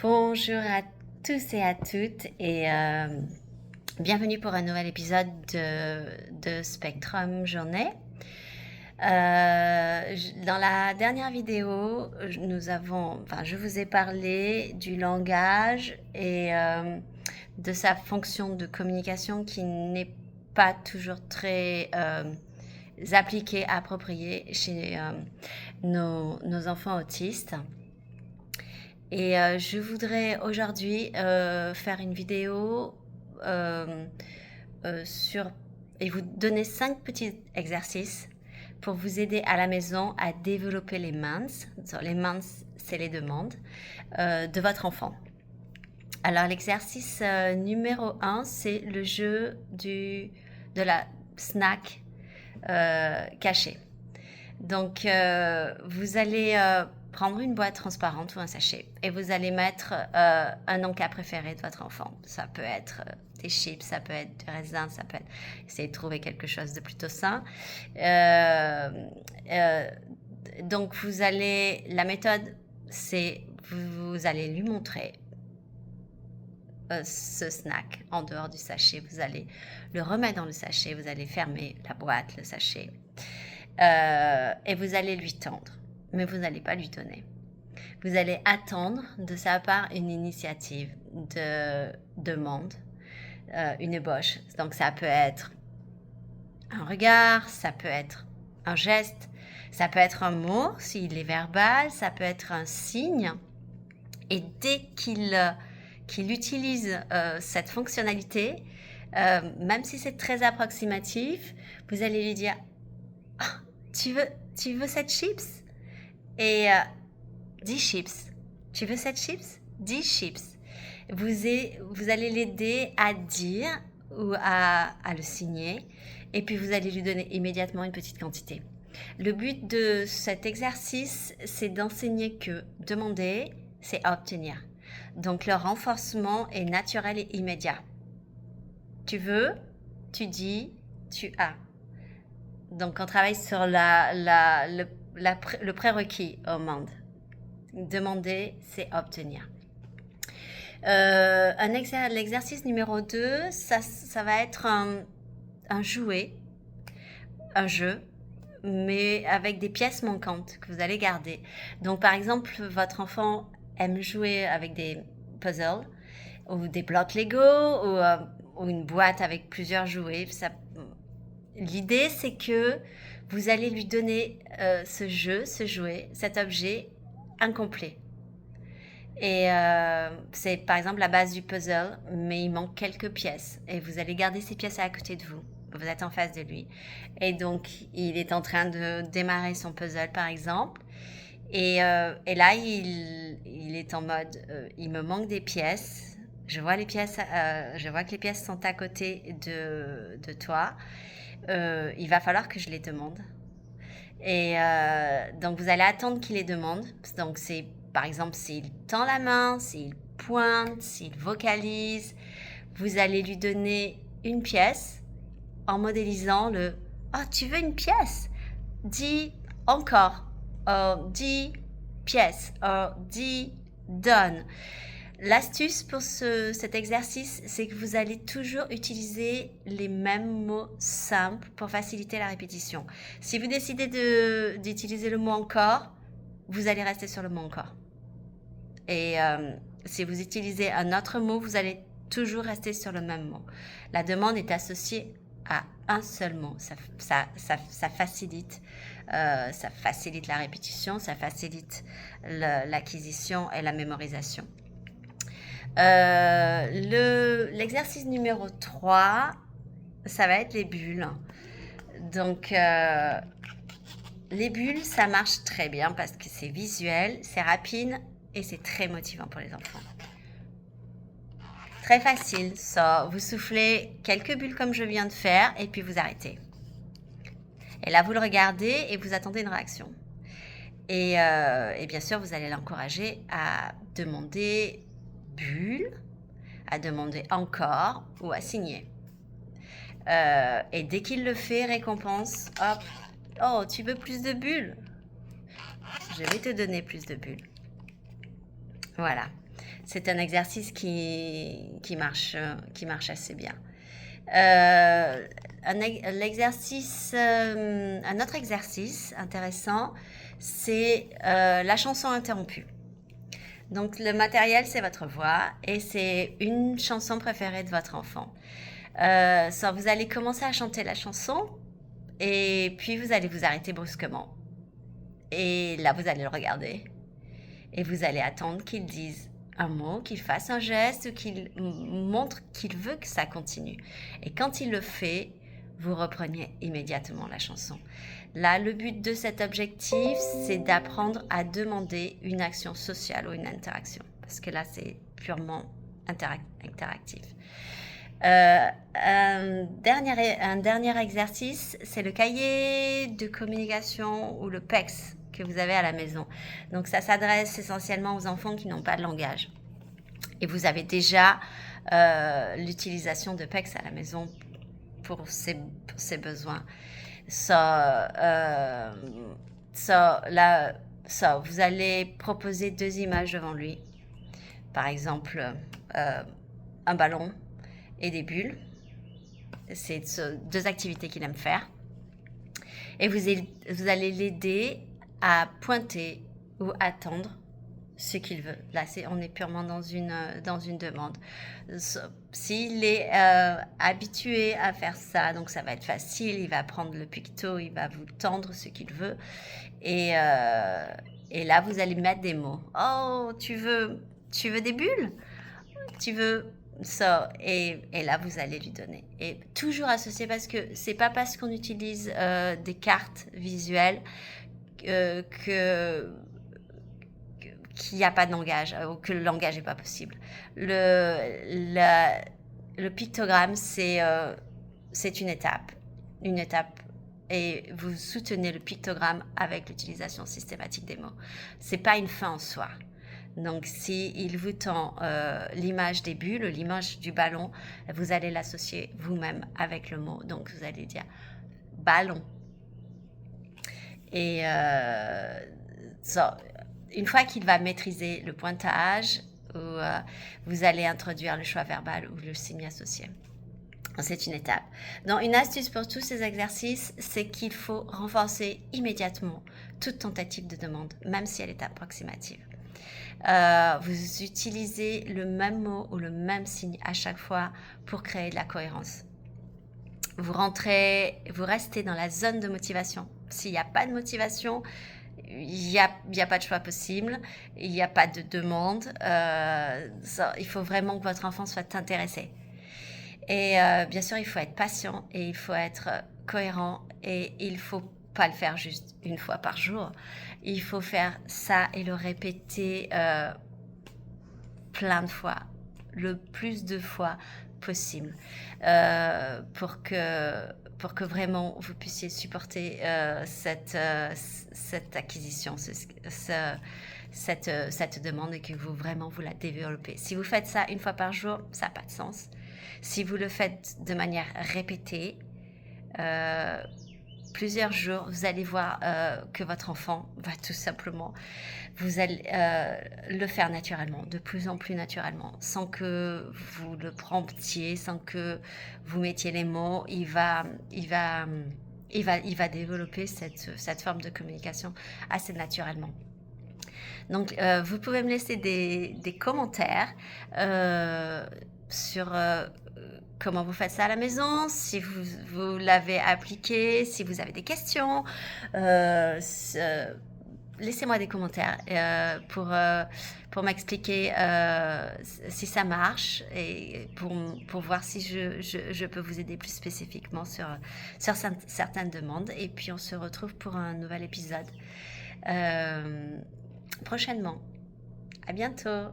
Bonjour à tous et à toutes et bienvenue pour un nouvel épisode de Spectrum Journée. Dans la dernière vidéo, je vous ai parlé du langage et de sa fonction de communication qui n'est pas toujours très appliquée, appropriée chez nos enfants autistes. Et je voudrais aujourd'hui faire une vidéo et vous donner 5 petits exercices pour vous aider à la maison à développer les demands. Les demands, c'est les demandes de votre enfant. Alors l'exercice numéro 1, c'est le jeu de la snack cachée. Donc, vous allez prendre une boîte transparente ou un sachet et vous allez mettre un encas préféré de votre enfant. Ça peut être des chips, ça peut être du raisin, ça peut être... Essayez de trouver quelque chose de plutôt sain. Donc, la méthode, c'est vous allez lui montrer ce snack en dehors du sachet. Vous allez le remettre dans le sachet, vous allez fermer la boîte, le sachet. Et vous allez lui tendre, mais vous n'allez pas lui donner. Vous allez attendre de sa part une initiative de demande, une ébauche. Donc ça peut être un regard, ça peut être un geste, ça peut être un mot s'il est verbal, ça peut être un signe. Et dès qu'il utilise cette fonctionnalité, même si c'est très approximatif, vous allez lui dire tu veux cette chips? Et 10 chips. Tu veux cette chips? 10 chips. Vous allez l'aider à dire ou à le signer et puis vous allez lui donner immédiatement une petite quantité. Le but de cet exercice, c'est d'enseigner que demander, c'est obtenir. Donc le renforcement est naturel et immédiat. Tu veux, tu dis, tu as. Donc, on travaille sur le prérequis au monde. Demander, c'est obtenir. L'exercice numéro 2, ça va être un jouet, un jeu, mais avec des pièces manquantes que vous allez garder. Donc, par exemple, votre enfant aime jouer avec des puzzles ou des blocs Lego ou une boîte avec plusieurs jouets. L'idée, c'est que vous allez lui donner ce jouet, cet objet incomplet. Et c'est par exemple la base du puzzle, mais il manque quelques pièces. Et vous allez garder ces pièces à côté de vous. Vous êtes en face de lui. Et donc, il est en train de démarrer son puzzle, par exemple. Et là, il est en mode, il me manque des pièces. Je vois que les pièces sont à côté de toi. Il va falloir que je les demande. Et donc, vous allez attendre qu'il les demande. Donc, c'est par exemple s'il tend la main, s'il pointe, s'il vocalise. Vous allez lui donner une pièce en modélisant le « Oh, tu veux une pièce? Dis encore. Dis pièce. Dis donne. » L'astuce pour cet exercice, c'est que vous allez toujours utiliser les mêmes mots simples pour faciliter la répétition. Si vous décidez d'utiliser le mot encore, vous allez rester sur le mot encore. Et si vous utilisez un autre mot, vous allez toujours rester sur le même mot. La demande est associée à un seul mot. Ça facilite la répétition, ça facilite l'acquisition et la mémorisation. L'exercice numéro 3, ça va être les bulles. Donc, les bulles, ça marche très bien parce que c'est visuel, c'est rapide et c'est très motivant pour les enfants. Très facile, vous soufflez quelques bulles comme je viens de faire et puis vous arrêtez. Et là, vous le regardez et vous attendez une réaction. Et bien sûr, vous allez l'encourager à demander bulle, à demander encore ou à signer. Et dès qu'il le fait, récompense, hop, oh, tu veux plus de bulles? Je vais te donner plus de bulles. Voilà. C'est un exercice qui marche assez bien. Un autre exercice intéressant, c'est la chanson interrompue. Donc le matériel, c'est votre voix et c'est une chanson préférée de votre enfant. Vous allez commencer à chanter la chanson et puis vous allez vous arrêter brusquement. Et là, vous allez le regarder et vous allez attendre qu'il dise un mot, qu'il fasse un geste ou qu'il montre qu'il veut que ça continue. Et quand il le fait, vous reprenez immédiatement la chanson. Là, le but de cet objectif, c'est d'apprendre à demander une action sociale ou une interaction. Parce que là, c'est purement interactif. Un dernier exercice, c'est le cahier de communication ou le PEX que vous avez à la maison. Donc ça s'adresse essentiellement aux enfants qui n'ont pas de langage. Et vous avez déjà l'utilisation de PEX à la maison pour ses besoins. Vous allez proposer 2 images devant lui. Par exemple, un ballon et des bulles. C'est 2 activités qu'il aime faire. Et vous allez l'aider à pointer ou attendre ce qu'il veut. Là, on est purement dans une demande. S'il est habitué à faire ça, donc ça va être facile, il va prendre le picto, il va vous tendre ce qu'il veut. Et là, vous allez mettre des mots. Oh, tu veux des bulles? Tu veux ça? Et là, vous allez lui donner. Et toujours associé, parce que c'est pas parce qu'on utilise des cartes visuelles qu'il n'y a pas de langage, ou que le langage n'est pas possible. Le pictogramme, c'est une étape. Et vous soutenez le pictogramme avec l'utilisation systématique des mots. C'est pas une fin en soi. Donc, s'il vous tend l'image des bulles, l'image du ballon, vous allez l'associer vous-même avec le mot. Donc, vous allez dire ballon. Et une fois qu'il va maîtriser le pointage, vous allez introduire le choix verbal ou le signe associé. C'est une étape. Donc, une astuce pour tous ces exercices, c'est qu'il faut renforcer immédiatement toute tentative de demande, même si elle est approximative. Vous utilisez le même mot ou le même signe à chaque fois pour créer de la cohérence. Vous restez dans la zone de motivation. S'il n'y a pas de motivation, il n'y a pas de choix possible, il n'y a pas de demande. Il faut vraiment que votre enfant soit intéressé. Et bien sûr, il faut être patient et il faut être cohérent et il ne faut pas le faire juste une fois par jour. Il faut faire ça et le répéter plein de fois, le plus de fois possible, pour que vraiment vous puissiez supporter cette acquisition, cette demande et que vous la développez. Si vous faites ça une fois par jour, ça n'a pas de sens. Si vous le faites de manière répétée, plusieurs jours, vous allez voir que votre enfant va tout simplement, vous allez le faire naturellement, de plus en plus naturellement, sans que vous le promptiez, sans que vous mettiez les mots. Il va développer cette forme de communication assez naturellement. Donc, vous pouvez me laisser des commentaires sur comment vous faites ça à la maison, si vous l'avez appliqué, si vous avez des questions. Laissez-moi des commentaires pour m'expliquer si ça marche et pour voir si je peux vous aider plus spécifiquement sur certaines demandes. Et puis, on se retrouve pour un nouvel épisode prochainement. À bientôt.